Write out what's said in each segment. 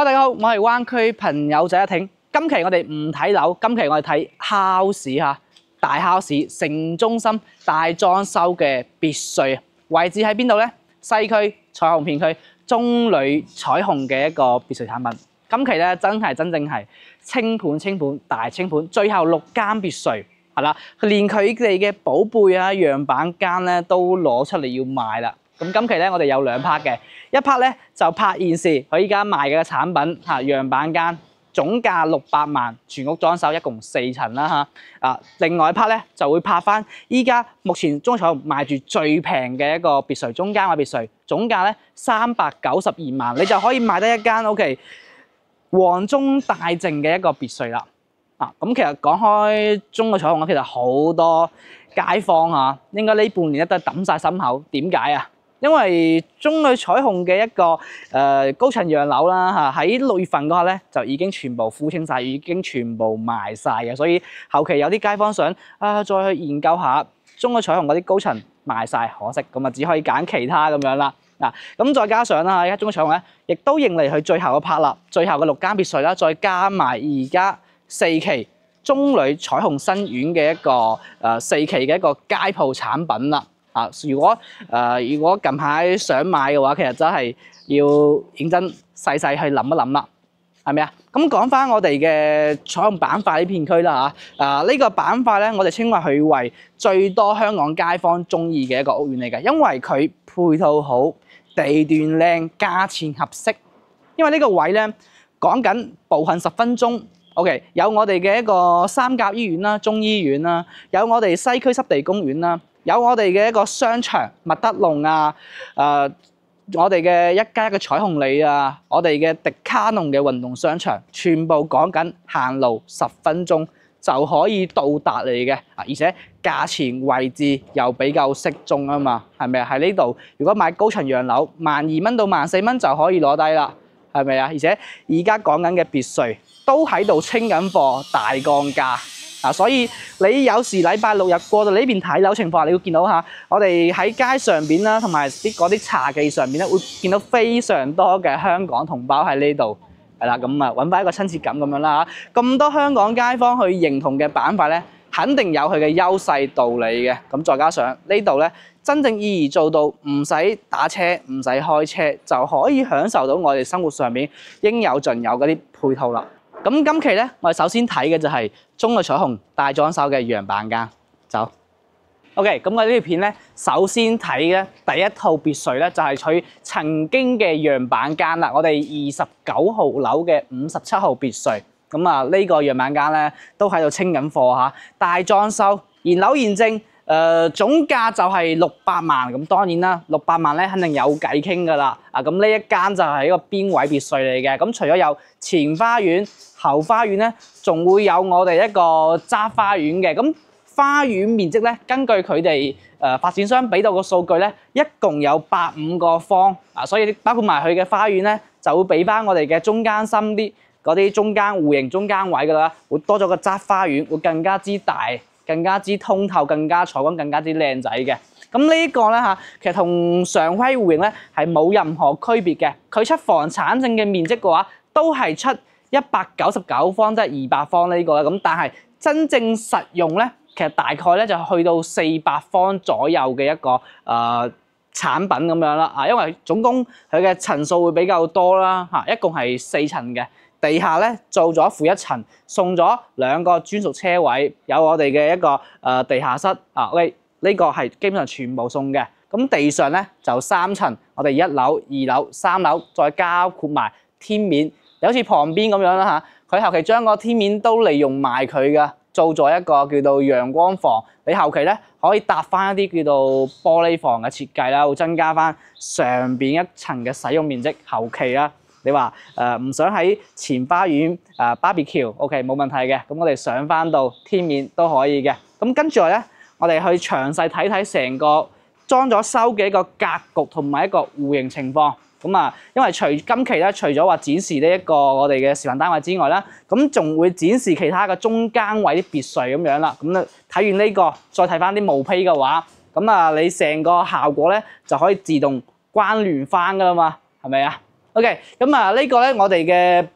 Hello， 大家好，我係灣區朋友仔阿挺。今期我哋唔睇樓，今期我哋睇 house 嚇，大 house 城中心大裝修嘅別墅，位置喺邊度呢？西區彩虹片區中旅彩虹嘅一個別墅產品。今期咧真正係清盤大清盤，最後6間別墅係啦，連佢哋嘅寶貝啊樣板間咧都攞出嚟要賣啦。咁今期咧我哋有2 part 嘅，一 part 咧就拍現時佢依家賣嘅產品嚇樣板間，總價600萬，全屋裝修，一共4層啦嚇。另外一 part 咧就會拍翻依家目前中彩虹賣住最平嘅一個別墅，中間嘅別墅，總價咧392萬，你就可以買得一間 OK 黃中大靜嘅一個別墅啦。咁其實講開中嘅彩虹，其實好多街坊嚇，應該呢半年咧都係揼晒心口。點解啊？因為中旅彩虹嘅一個高層洋樓啦嚇，喺6月份嗰下咧就已經全部敷清晒，已經全部賣晒嘅，所以後期有啲街坊想再去研究下中旅彩虹嗰啲高層賣晒，可惜咁啊，只可以揀其他咁樣啦。咁再加上啦，而家中旅彩虹咧亦都迎嚟佢最後嘅拍啦，最後嘅6間別墅啦，再加埋而家4期中旅彩虹新苑嘅一個4期嘅一個街鋪產品啦。如果近排想買嘅話，其實真係要認真細細去諗一諗啦，係咪啊？咁講翻我哋嘅彩虹板塊呢片區啦嚇，呢個板塊咧，我哋稱為佢為最多香港街坊中意嘅一個屋苑嚟嘅，因為佢配套好、地段靚、價錢合適。因為呢個位咧講緊步行10分鐘。OK， 有我哋嘅一個三甲醫院啦、中醫院啦，有我哋西區濕地公園啦，有我哋嘅一個商場麥德龍啊，我哋嘅1+1嘅彩虹里啊，我哋嘅迪卡儂嘅運動商場，全部講緊行路10分鐘就可以到達你嘅，而且價錢位置又比較適中啊嘛，係咪啊？喺呢度如果買高層洋樓，12,000蚊到14,000蚊就可以攞低啦，係咪啊？而且而家講緊嘅別墅都喺度清緊貨，大降價。所以你有時禮拜6日過到呢邊睇樓情況，你會見到嚇，我哋喺街上邊啦，同埋嗰啲茶記上邊咧，會見到非常多嘅香港同胞喺呢度，係啦，咁揾翻一個親切感咁樣啦嚇。咁多香港街坊去認同嘅板塊咧，肯定有佢嘅優勢道理嘅。咁再加上呢度咧，真正意義做到唔使打車、唔使開車，就可以享受到我哋生活上面應有盡有嗰啲配套啦。咁今期咧，我哋首先睇嘅就係中旅彩虹大裝修嘅樣板間，走。OK， 咁我呢條片咧，首先睇嘅第一套別墅咧，就係佢曾經嘅樣板間啦。我哋29號樓嘅57號別墅，咁呢個樣板間咧都喺度清緊貨嚇，大裝修，現樓現證。總價就係600萬，咁當然啦，600萬咧肯定有計傾㗎啦。咁呢一間就係一個邊位別墅嚟嘅。咁除咗有前花園、後花園咧，仲會有我哋一個揸花園嘅。咁花園面積咧，根據佢哋發展商俾到個數據咧，一共有85個方。所以包括埋佢嘅花園咧，就會俾翻我哋嘅中間深啲嗰啲中間戶型中間位㗎啦，會多咗個揸花園，會更加之大。更加之通透，更加採光，更加之靚仔嘅。咁呢個咧嚇，其實同常規戶型咧係冇任何區別嘅。佢出房產證嘅面積嘅話，都係出199方，即係200方呢個啦。咁但係真正實用咧，其實大概咧就去到400方左右嘅一個產品咁樣啦。因為總共佢嘅層數會比較多啦嚇，一共係4層嘅。地下咧做咗負1層，送咗2個專屬車位，有我哋嘅一個地下室，OK， 呢個係基本上全部送嘅。咁地上咧就3層，我哋1樓、2樓、3樓，再加括埋天面，有好似旁邊咁樣啦嚇。佢後期將個天面都利用埋佢嘅，做咗一個叫做陽光房。你後期咧可以搭翻一啲叫做玻璃房嘅設計啦，會增加翻上邊1層嘅使用面積。後期啦。你話唔想喺前花園barbecue，OK 冇問題嘅，咁我哋上翻到天面都可以嘅。咁跟住咧，我哋去詳細睇睇成個裝咗修嘅一個格局同埋一個戶型情況。咁因為今期咧，除咗話展示呢一個我哋嘅示範單位之外啦，咁仲會展示其他嘅中間位啲別墅咁樣啦。咁睇完呢個，再睇翻啲毛坯嘅話，咁你成個效果咧就可以自動關聯翻噶啦嘛，係咪啊？ OK， 咁啊呢個咧我哋嘅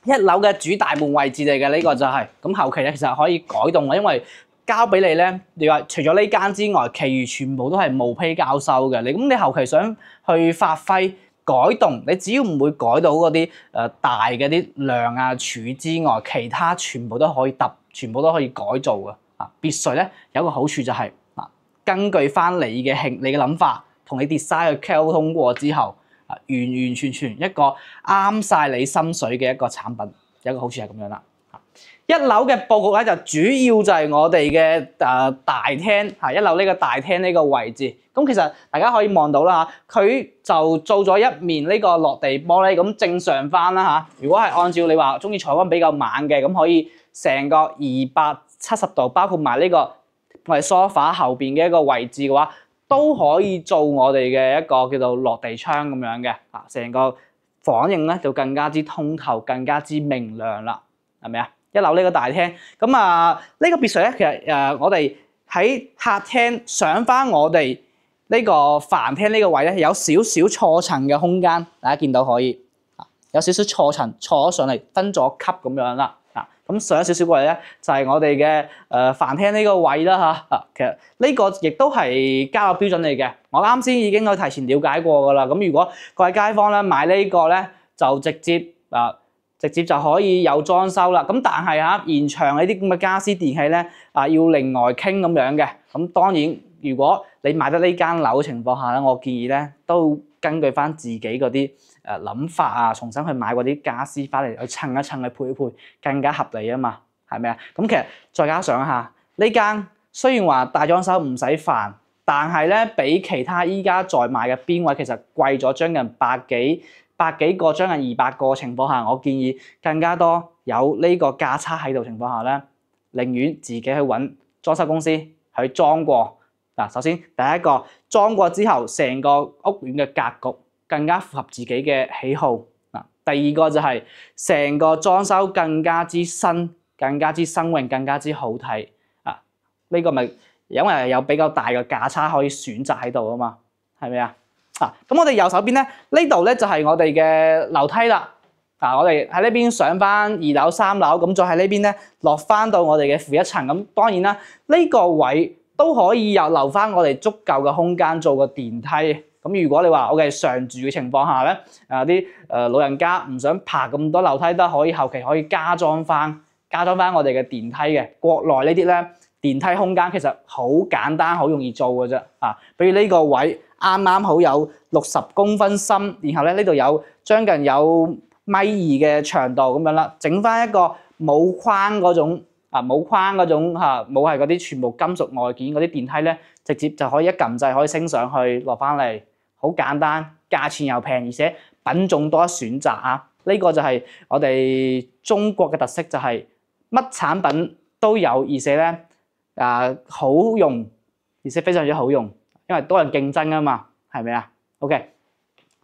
1樓嘅主大門位置嚟嘅，呢個就係咁後期咧，其實可以改動嘅，因為交俾你咧，你話除咗呢間之外，其餘全部都係毛坯交收嘅。你後期想去發揮改動，你只要唔會改到嗰啲大嘅啲梁啊柱之外，其他全部都可以揼，全部都可以改造嘅。啊，別墅咧有一個好處就係根據翻你嘅諗法，同你 design 去溝通過之後，完完全全一個啱晒你心水嘅一個產品，有一個好處係咁樣啦。1樓嘅佈局咧就主要就係我哋嘅大廳嚇，1樓呢個大廳呢個位置。咁其實大家可以望到啦嚇，佢就做咗一面呢個落地玻璃，咁正常翻啦嚇。如果係按照你話中意採光比較猛嘅，咁可以成個270度，包括埋呢個我哋 sofa 後邊嘅一個位置嘅話，都可以做我哋嘅一個叫做落地窗咁樣嘅啊，成個房型咧就更加之通透，更加之明亮啦，係咪啊？1樓呢個大廳，咁啊呢個別墅咧，其實我哋喺客廳上翻我哋呢個飯廳呢個位咧，有少少錯層嘅空間，大家見到可以啊，有少少錯層錯咗上嚟，分咗級咁樣啦。咁上少少過嚟咧，就係我哋嘅飯廳呢個位啦嚇。其實呢個亦都係交樓標準嚟嘅。我啱先已經去提前了解過噶啦。咁如果各位街坊咧買呢個咧，就直接就可以有裝修啦。咁但係現場呢啲咁嘅家私電器咧要另外傾咁樣嘅。咁當然，如果你買得呢間樓嘅情況下咧，我建議咧都根據翻自己嗰啲諗法啊，重新去買嗰啲家私翻嚟去襯一襯去配一配，更加合理啊嘛，係咪啊？咁其實再加上下呢間雖然話大裝修唔使煩，但係咧比其他依家在賣嘅邊位其實貴咗將近百幾個，將近200個情況下，我建議更加多有呢個價差喺度情況下咧，寧願自己去揾裝修公司去裝過。嗱，首先第一個裝過之後，成個屋苑嘅格局更加符合自己嘅喜好。嗱，第二個就係成個裝修更加之新、更加之新穎、更加之好睇。啊，呢個咪因為有比較大嘅價差可以選擇喺度啊嘛，係咪啊？咁我哋右手邊咧，呢度咧就係我哋嘅樓梯啦。我哋喺呢邊上翻2樓、3樓，咁再喺呢邊咧落翻到我哋嘅負1層。咁當然啦，呢個位都可以有留翻我哋足夠嘅空間做個電梯。咁如果你話我哋常住嘅情況下咧，啲老人家唔想爬咁多樓梯，都可以後期可以加裝翻我哋嘅電梯嘅。國內呢啲咧電梯空間其實好簡單，好容易做嘅啫。比如呢個位啱啱好有60公分深，然後咧呢度有將近有1.2米嘅長度咁樣啦，整翻一個冇框嗰種。冇框嗰種冇係嗰啲全部金屬外件嗰啲電梯咧，直接就可以一撳掣可以升上去落翻嚟，好簡單，價錢又平，而且品種多選擇啊！呢個就係我哋中國嘅特色，就係乜產品都有，而且咧好用，而且非常之好用，因為多人競爭啊嘛，係咪啊 ？OK。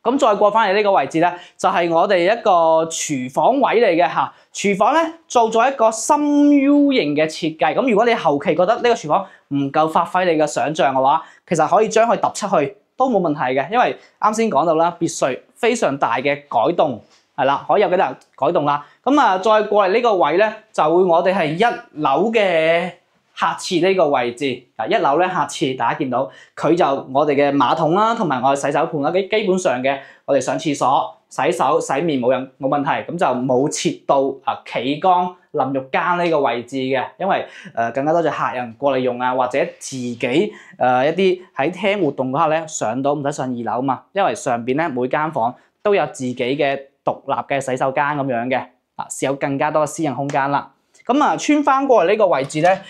咁再過翻嚟呢個位置咧，就係我哋一個廚房位嚟嘅嚇。廚房咧做咗一個深 U 型嘅設計。咁如果你後期覺得呢個廚房唔夠發揮你嘅想像嘅話，其實可以將佢揼出去都冇問題嘅。因為啱先講到啦，別墅非常大嘅改動係啦，可以有幾大改動啦。咁再過嚟呢個位咧，就會我哋係1樓嘅客廁呢個位置。1樓咧客廁，大家見到佢就我哋嘅馬桶啦，同埋我哋洗手盆啦，基本上嘅我哋上廁所、洗手、洗面冇問題，咁就冇設到企缸、淋浴間呢個位置嘅，因為更加多隻客人過嚟用啊，或者自己一啲喺廳活動嗰刻咧上到唔使上2樓嘛，因為上邊咧每間房都有自己嘅獨立嘅洗手間咁樣嘅，是有更加多嘅私人空間啦。咁穿翻過嚟呢個位置咧，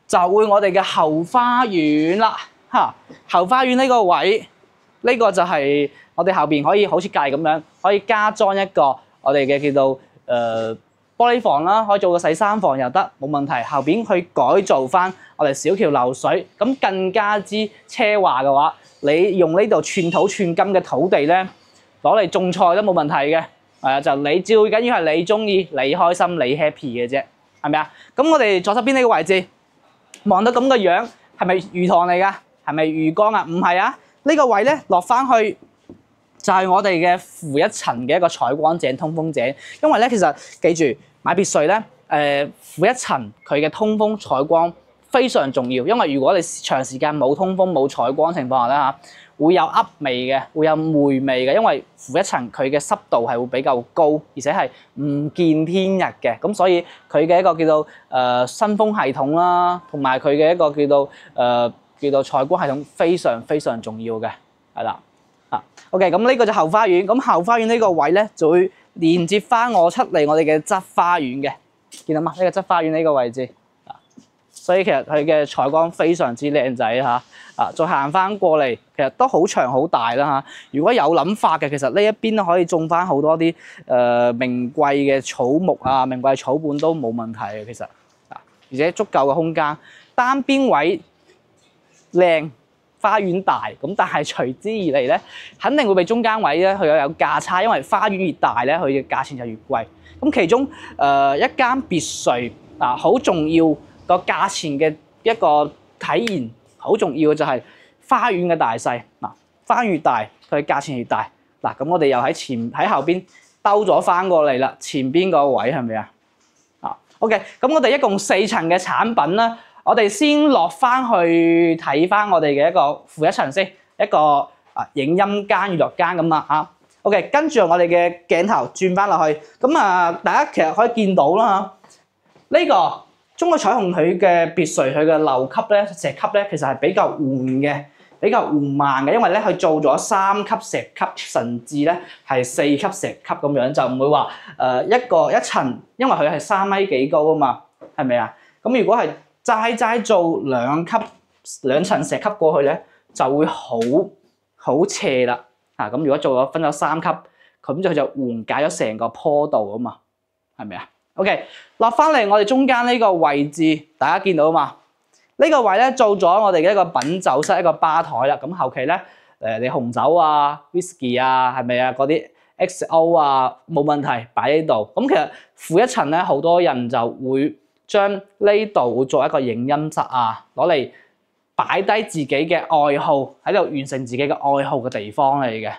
就會我哋嘅後花園啦，後花園呢個位，呢個就係我哋後邊可以好似隔離咁樣，可以加裝一個我哋嘅叫做玻璃房啦，可以做個洗衫房又得，冇問題。後邊去改造翻我哋小橋流水，咁更加之奢華嘅話，你用呢度寸土寸金嘅土地咧，攞嚟種菜都冇問題嘅。就你最緊要係你中意、你開心、你 happy 嘅啫，係咪啊？咁我哋左手邊呢個位置。望到咁嘅樣，係咪魚塘嚟㗎？係咪魚缸啊？唔係啊！呢個位咧落翻去就係我哋嘅負一層嘅一個採光井、通風井。因為咧，其實記住買別墅咧，負一層佢嘅通風採光非常重要。因為如果你長時間冇通風冇採光情況下咧嚇，會有噏味嘅，會有霉味嘅。因為負一層佢嘅濕度係會比較高，而且係唔見天日嘅。咁所以佢嘅一個叫做新風系統啦，同埋佢嘅一個叫做採光系統非常非常重要嘅，係啦。OK， 咁呢個就後花園。咁後花園呢個位咧，就會連接翻我出嚟我哋嘅側花園嘅，見到嘛？呢個側花園呢個位置，所以其實佢嘅採光非常之靚仔嚇。再行翻過嚟，其實都好長好大啦嚇。如果有諗法嘅，其實呢一邊都可以種翻好多啲名貴嘅草木啊、名貴草本都冇問題嘅，其實而且足夠嘅空間，單邊位靚。花園大咁，但係隨之而嚟咧，肯定會比中間位咧佢有價差，因為花園越大咧，佢嘅價錢就越貴。咁其中一間別墅好重要個價錢嘅一個體現，好重要嘅就係花園嘅大細。花園越大，佢嘅價錢越大。咁我哋又喺後邊兜咗翻過嚟啦，前邊個位係咪啊？OK， 咁我哋一共4層嘅產品啦。我哋先落翻去睇翻我哋嘅一個負一層先，一個影音間、娛樂間咁啊 OK， 跟住我哋嘅鏡頭轉翻落去，咁大家其實可以見到啦呢個中國彩虹佢嘅別墅佢嘅樓級咧、石級咧，其實係比較緩嘅，比較緩慢嘅，因為咧佢做咗3級石級，甚至咧係4級石級咁樣，就唔會話一層，因為佢係3米幾高啊嘛，係咪啊？咁如果係齋做兩層石級過去咧，就會好斜啦。咁如果分咗3級，咁佢就緩解咗成個坡度啊嘛，係咪啊 ？OK， 落翻嚟我哋中間呢個位置，大家見到啊嘛？呢個位咧做咗我哋嘅一個品酒室、一個吧台啦。咁後期咧你紅酒啊、whisky 啊，係咪啊？嗰啲 XO 啊，冇問題擺喺度。咁其實負一層咧，好多人就會將呢度做一個影音室啊，攞嚟擺低自己嘅愛好，喺度完成自己嘅愛好嘅地方嚟嘅。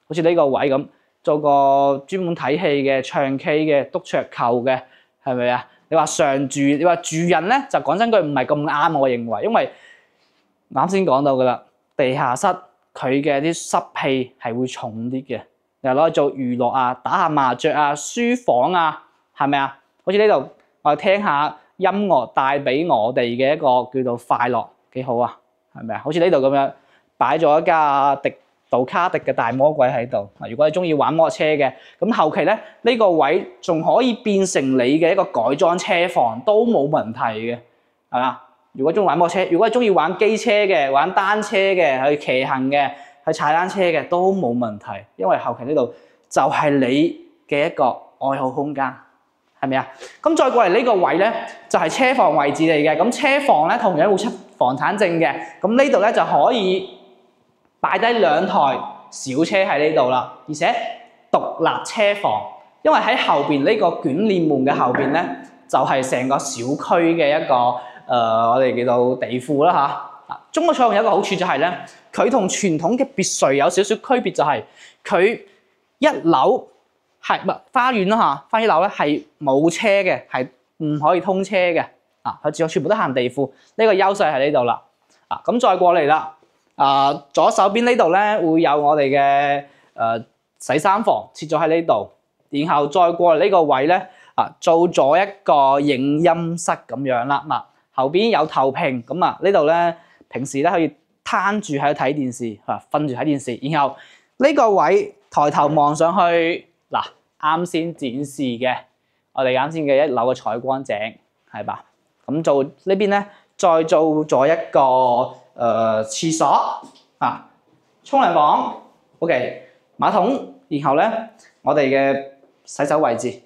好似呢個位咁，做個專門睇戲嘅、唱 K 嘅、篤桌球嘅，係咪啊？你話常住，你話住人咧，就講真句唔係咁啱，我認為，因為啱先講到噶啦，地下室佢嘅啲濕氣係會重啲嘅，又攞嚟做娛樂啊、打下麻雀啊、書房啊，係咪啊？好似呢度。我聽下音樂帶俾我哋嘅一個叫做快樂，幾好啊，係咪啊？好似呢度咁樣擺咗一架杜卡迪嘅大魔鬼喺度。如果你中意玩摩托車嘅，咁後期咧呢個位仲可以變成你嘅一個改裝車房都冇問題嘅，係嘛？如果中意玩摩托車，如果你中意玩機車嘅、玩單車嘅、去騎行嘅、去踩單車嘅都冇問題，因為後期呢度就係你嘅一個愛好空間。係咪啊？咁再過嚟呢個位咧，就係車房位置嚟嘅。咁車房咧同樣會出房產證嘅。咁呢度咧就可以擺低2台小車喺呢度啦，而且獨立車房。因為喺後邊呢個捲簾門嘅後邊咧，就係成個小區嘅一個我哋叫做地庫啦嚇。中國彩虹有一個好處就係咧，佢同傳統嘅別墅有少少區別，就係佢一樓。係花園啦嚇，花園樓咧係冇車嘅，係唔可以通車嘅。佢全部都行地庫，呢個優勢喺呢度啦。咁再過嚟啦，左手邊呢度咧會有我哋嘅洗衫房設咗喺呢度，然後再過嚟呢個位咧做咗一個影音室咁樣啦。後邊有投屏，咁呢度咧平時咧可以攤住喺度睇電視，瞓住睇電視，然後呢個位抬頭望上去。啱先展示嘅，我哋啱先嘅1樓嘅採光井，係吧？咁做呢邊咧，再做咗一個廁所沖涼房 ，OK， 馬桶，然後咧我哋嘅洗手位置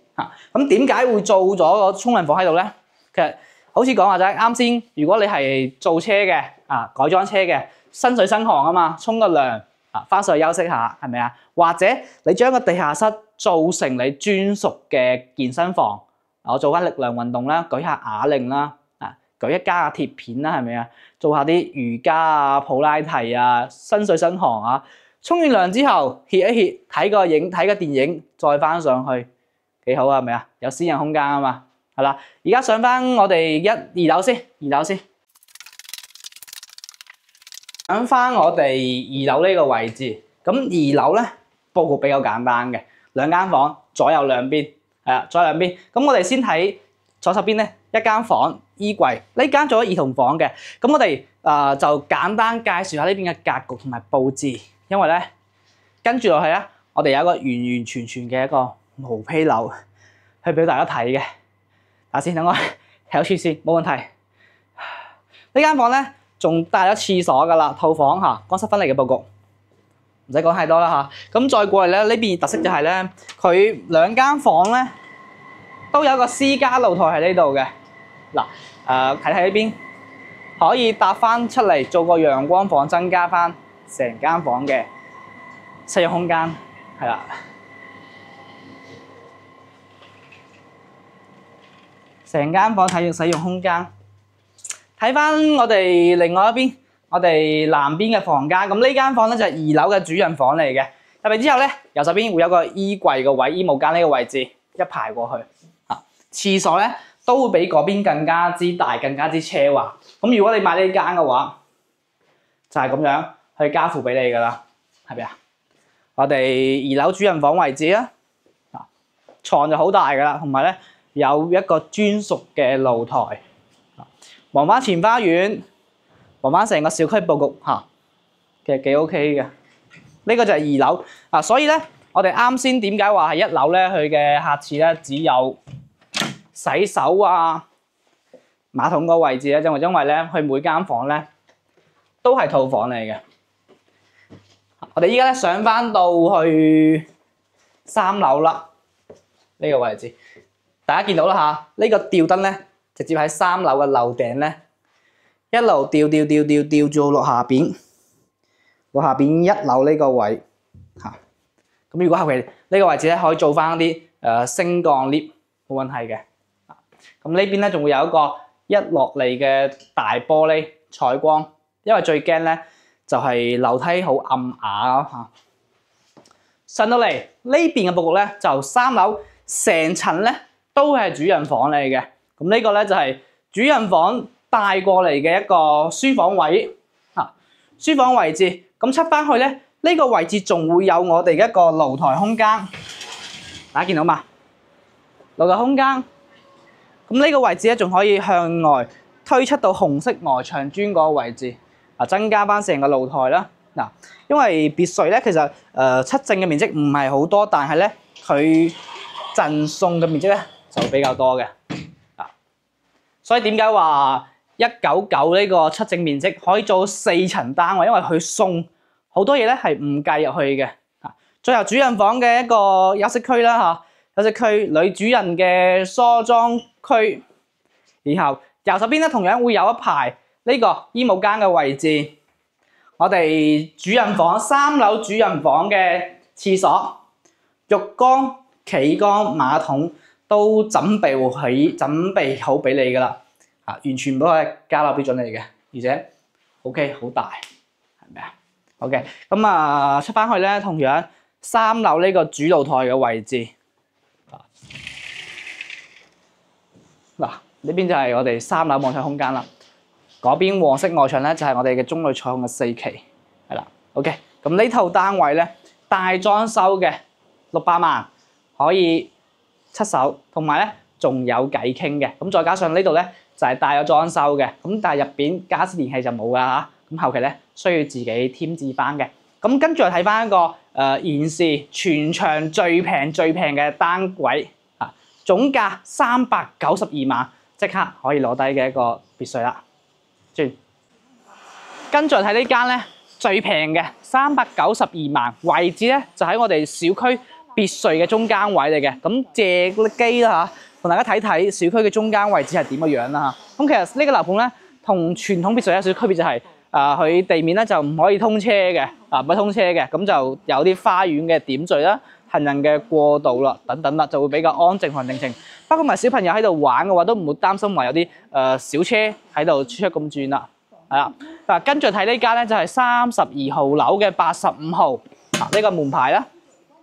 咁點解會做咗個沖涼房喺度咧？其實好似講話齋，啱先如果你係做車嘅改裝車嘅，身水身汗啊嘛，沖個涼翻上去休息下，係咪啊？或者你將個地下室做成你專屬嘅健身房，我做翻力量運動啦，舉下啞鈴啦，舉一加鐵片啦，係咪啊？做下啲瑜伽啊、普拉提啊，身水身汗啊，沖完涼之後歇一歇，睇個電影，再翻上去，幾好啊？係咪啊？有私人空間啊嘛，係啦。而家上翻我哋二樓先，上翻我哋二樓呢個位置。咁二樓咧佈局比較簡單嘅，兩間房，左右兩邊，係啦，左右兩邊。咁我哋先睇左手邊咧，一間房衣櫃，呢間做咗兒童房嘅。咁我哋就簡單介紹下呢邊嘅格局同埋佈置。因為咧，跟住落去咧，我哋有一個完完全全嘅一個毛坯樓去俾大家睇嘅。嗱，先等我睇出先，冇問題。呢間房咧仲帶咗廁所噶啦，套房嚇，乾濕分離嘅佈局，唔使講太多啦嚇。咁再過嚟咧，呢邊特色就係咧，佢兩間房咧都有個私家露台喺呢度嘅。嗱，睇睇呢邊可以搭翻出嚟做個陽光房，增加翻成間房嘅使用空間，係啦。成間房睇使用空間，睇翻我哋另外一邊，我哋南邊嘅房間。咁呢間房咧就係二樓嘅主人房嚟嘅。入嚟之後咧，右手邊會有個衣櫃嘅位，衣帽間呢個位置一排過去。廁所咧都會比嗰邊更加之大，更加之奢華。咁如果你買呢間嘅話，就係咁樣去交付俾你噶啦，係咪啊？我哋二樓主人房位置啦，床就好大噶啦，同埋咧有一個專屬嘅露台。望翻前花園，望翻成個小區佈局嚇，其實幾 OK 嘅。呢個就係二樓啊，所以咧我哋啱先點解話係一樓咧？佢嘅客廁咧只有洗手啊、馬桶個位置咧，因為咧佢每間房咧都係套房嚟嘅。我哋依家咧上翻到去3樓啦，呢個位置大家見到啦嚇，呢個吊燈咧直接喺3樓嘅樓頂咧一路吊住落下邊，1樓呢個位嚇。咁如果後期呢個位置咧可以做翻啲升降 lift 冇問題嘅。咁呢邊咧仲會有一個一落嚟嘅大玻璃採光，因為最驚咧就係樓梯好暗啞咯嚇。上到嚟呢邊嘅佈局咧，就3樓成層咧都係主人房嚟嘅。咁呢個咧就係主人房帶過嚟嘅一個書房位嚇，書房位置。咁出翻去咧，呢個位置仲會有我哋一個露台空間，大家見到嘛？露台空間。咁呢個位置咧，仲可以向外推出到紅色外牆磚嗰個位置，增加翻成個露台啦。嗱，因為別墅咧，其實七證嘅面積唔係好多，但係咧佢贈送嘅面積咧就比較多嘅。所以點解話199呢個七證面積可以做4層單位？因為佢送好多嘢咧係唔計入去嘅。最後主人房嘅一個休息區啦嚇。休息區，女主人嘅梳妝區，然後右手邊咧同樣會有一排呢個衣帽間嘅位置。我哋主人房3樓主人房嘅廁所、浴缸、企缸、馬桶都準備好俾你噶啦，完全都係交樓標準嚟嘅，而且 OK 好大，係咪啊 ？OK， 咁出翻去咧，同樣3樓呢個主露台嘅位置。嗱，呢邊就係我哋3樓望向空間啦。嗰邊黃色外牆咧就係我哋嘅中旅採用嘅4期，係啦。OK， 咁呢套單位咧大裝修嘅600萬，可以出手，同埋咧仲有偈傾嘅。咁再加上呢度咧就係帶咗裝修嘅，咁但係入邊家私電器就冇噶嚇。咁後期咧需要自己添置翻嘅。咁跟住睇翻一個現時全場最平嘅單位。總價392萬，即刻可以攞低嘅一個別墅啦。轉，跟住睇呢間咧最平嘅392萬，位置咧就喺我哋小區別墅嘅中間位嚟嘅。咁借機啦嚇，同大家睇睇小區嘅中間位置係點嘅樣啦嚇。咁其實呢個樓盤咧同傳統別墅有少少區別，就係佢地面咧就唔可以通車嘅，唔可以通車嘅，咁就有啲花園嘅點綴啦。行人嘅過道啦，等等啦，就會比較安靜同定情。包括埋小朋友喺度玩嘅話，都唔會擔心話有啲小車喺度出咁轉啦。係啦，嗱，跟住睇呢間咧就係32號樓嘅85號。呢個門牌啦，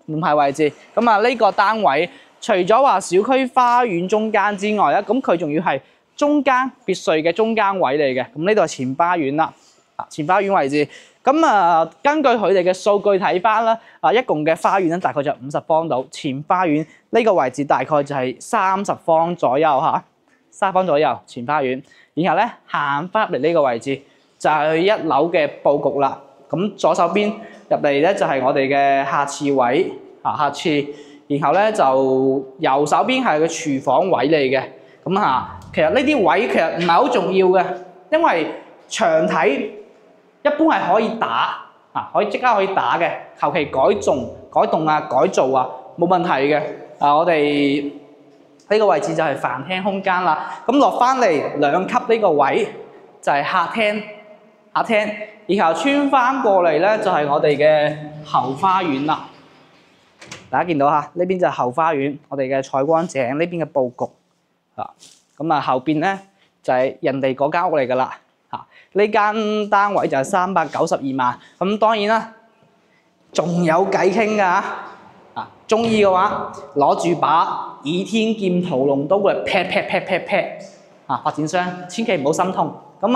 門牌位置。咁啊，呢個單位除咗話小區花園中間之外咧，咁佢仲要係中間別墅嘅中間位嚟嘅。咁呢度係前花園啦，前花園位置。咁啊，根據佢哋嘅數據睇翻啦，一共嘅花園咧大概就50方度，前花園呢個位置大概就係30方左右嚇，30方左右前花園。然後咧行翻入嚟呢個位置就係1樓嘅佈局啦。咁左手邊入嚟咧就係我哋嘅客廁位客廁，然後咧就右手邊係個廚房位嚟嘅。咁其實呢啲位其實唔係好重要嘅，因為牆體一般係可以打即刻可以打嘅，求其改動啊、改造啊冇問題嘅。我哋呢個位置就係飯廳空間啦。咁落翻嚟2級呢個位就係客廳，然後穿翻過嚟咧就係我哋嘅後花園啦。大家見到呢邊就係後花園，我哋嘅採光井呢邊嘅佈局咁後邊咧就係人哋嗰間屋嚟㗎啦。呢間單位就係392萬，咁當然啦，仲有計傾㗎。中意嘅話，攞住把倚天劍屠龍刀嚟劈！發展商千祈唔好心痛。咁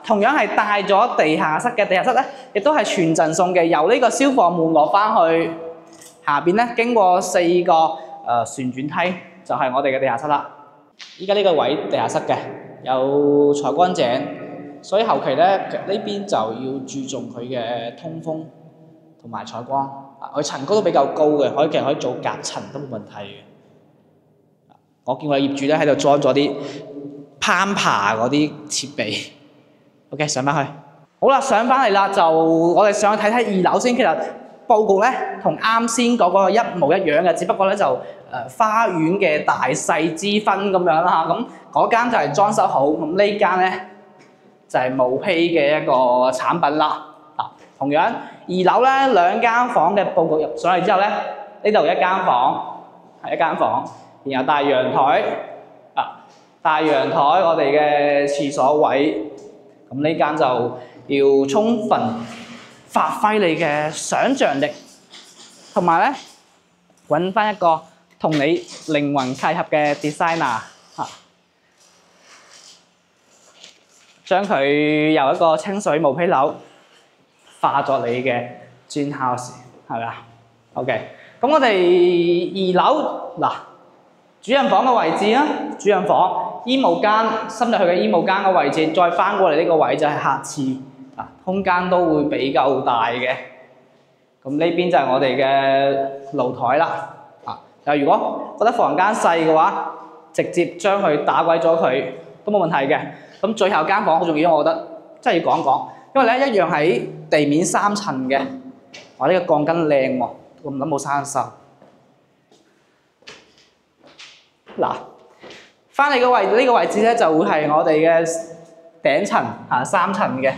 同樣係帶咗地下室嘅，地下室咧亦都係全贈送嘅，由呢個消防門落翻去下邊咧，經過4個旋轉梯，就係我哋嘅地下室啦。依家呢個位地下室嘅，有採光井。所以後期咧，呢邊就要注重佢嘅通風同埋採光。佢層高都比較高嘅，其實可以做隔層都冇問題嘅。我見我業主咧喺度裝咗啲攀爬嗰啲設備。OK， 上翻去。好啦，上翻嚟啦，就我哋上去睇睇2樓先。其實佈局咧同啱先嗰個一模一樣嘅，只不過咧就花園嘅大細之分咁樣啦嚇。咁嗰間就係裝修好，咁呢間咧就係毛坯嘅一個產品啦。同樣2樓咧2間房嘅佈局入上嚟之後咧，呢度1間房係1間房，然後大陽台我哋嘅廁所位。咁呢間就要充分發揮你嘅想像力，同埋咧揾翻一個同你靈魂契合嘅 designer 將佢由一個清水毛坯樓化作你嘅 dream house， 係咪啊 ？OK， 咁我哋2樓主人房嘅位置啦，主人房衣帽間深入去嘅衣帽間嘅位置，再翻過嚟呢個位就係客廁，空間都會比較大嘅。咁呢邊就係我哋嘅露台啦。如果覺得房間細嘅話，直接將佢打鬼咗佢都冇問題嘅。咁最後間房好重要，我覺得真係要講一講，因為咧一樣喺地面3層嘅，哇！呢個鋼筋靚喎，我唔諗冇生鏽。翻嚟嘅呢個位置咧，就會係我哋嘅頂層3層嘅，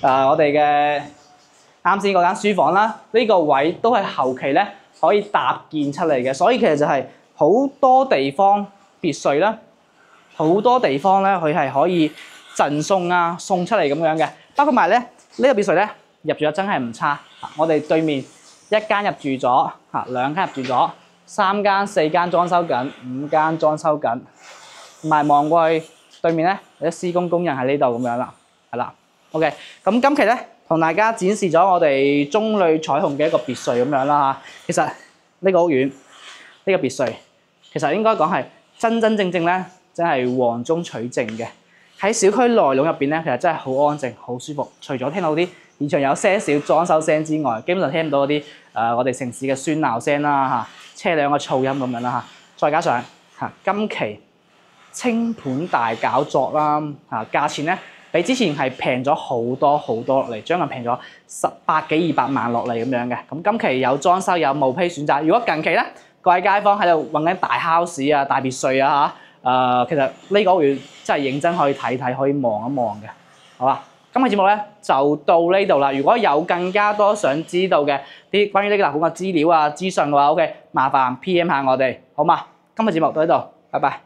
我哋嘅啱先嗰間書房啦，呢個位都係後期咧可以搭建出嚟嘅，所以其實就係好多地方別墅啦，好多地方咧佢係可以贈送送出嚟咁樣嘅，包括埋咧呢個別墅咧入住得真係唔差。我哋對面1間入住咗，2間入住咗，3間4間裝修緊，5間裝修緊。同埋望過去對面咧，有啲施工工人喺呢度咁樣啦，係啦。OK， 咁今期咧同大家展示咗我哋中旅彩虹嘅一個別墅咁樣啦嚇。其實呢個屋苑，呢個別墅，其實應該講係真正咧，真係黃中取靜嘅。喺小區內籠入邊咧，其實真係好安靜、好舒服。除咗聽到啲現場有些少裝修聲之外，基本上聽唔到嗰啲我哋城市嘅喧鬧聲啦嚇，車輛嘅噪音咁樣啦嚇。再加上今期清盤大搞作啦，價錢咧比之前係平咗好多落嚟，將近平咗100幾200萬落嚟咁樣嘅。咁今期有裝修有毛坯選擇。如果近期咧各位街坊喺度揾緊大 house 大別墅其實呢個屋苑真係認真可以睇睇，可以望一望嘅，好嘛？今期節目咧就到呢度啦。如果有更加多想知道嘅啲關於呢個樓盤嘅資料資訊嘅話，OK， 麻煩 PM 下我哋，好嘛？今期節目到呢度，拜拜。